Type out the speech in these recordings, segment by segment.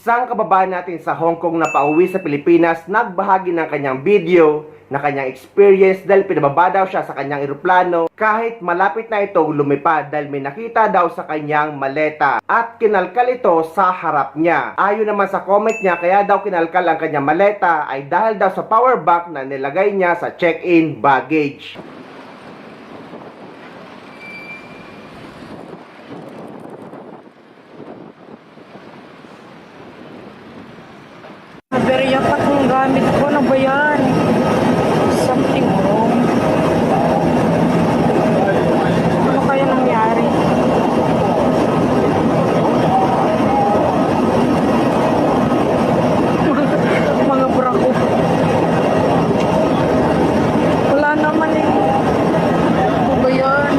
Isang kababayan natin sa Hong Kong na pauwi sa Pilipinas nagbahagi ng kanyang video na kanyang experience dahil pinababa daw siya sa kanyang eroplano kahit malapit na itong lumipad dahil may nakita daw sa kanyang maleta at kinalkal ito sa harap niya. Ayon naman sa comment niya, kaya daw kinalkal ang kanyang maleta ay dahil daw sa power bank na nilagay niya sa check-in baggage. Aberya pa kung gamit ko. Ano ba yan? Something wrong. Ano kaya nangyari? Mga bra ko. Wala naman eh. Ano ba yan?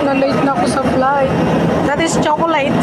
Na-late na ako sa flight. That is chocolate.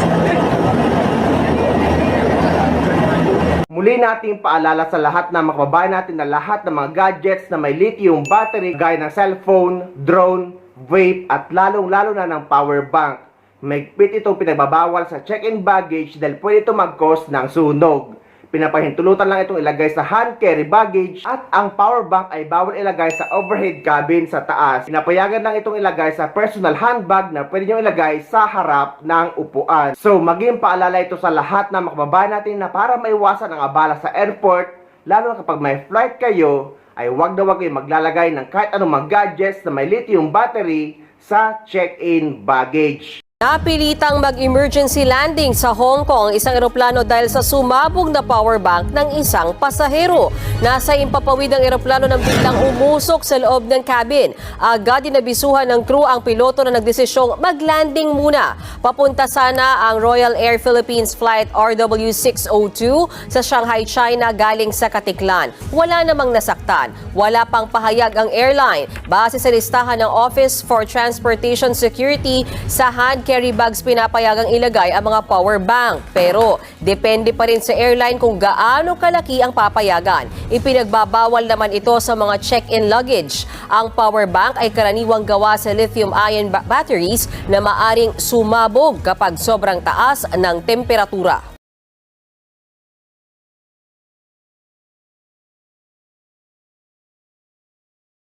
Muli nating paalala sa lahat na makababayan natin na lahat ng mga gadgets na may lithium battery gaya ng cellphone, drone, vape at lalong-lalo na ng power bank. Mahigpit itong pinagbabawal sa check-in baggage dahil pwede ito mag-cause ng sunog. Pinapahintulutan lang itong ilagay sa hand carry baggage at ang power bank ay bawal ilagay sa overhead cabin sa taas. Pinapayagan lang itong ilagay sa personal handbag na pwede nyo ilagay sa harap ng upuan. So maging paalala ito sa lahat na makababayan natin na para maiwasan ang abala sa airport, lalo na kapag may flight kayo, ay wag na wag kayo maglalagay ng kahit anong mga gadgets na may lithium battery sa check-in baggage. Napilitang mag-emergency landing sa Hong Kong ang isang eroplano dahil sa sumabog na power bank ng isang pasahero. Nasa impapawid ang eroplano nang biglang umusok sa loob ng cabin. Agad dinabisuhan ng crew ang piloto na nagdesisyong mag-landing muna. Papunta sana ang Royal Air Philippines Flight RW602 sa Shanghai, China galing sa Katiklan. Wala namang nasaktan. Wala pang pahayag ang airline. Base sa listahan ng Office for Transportation Security, sa hand carry bags pinapayagang ilagay ang mga power bank. Pero depende pa rin sa airline kung gaano kalaki ang papayagan. Ipinagbabawal naman ito sa mga check-in luggage. Ang power bank ay karaniwang gawa sa lithium-ion batteries na maaring sumabog kapag sobrang taas ng temperatura.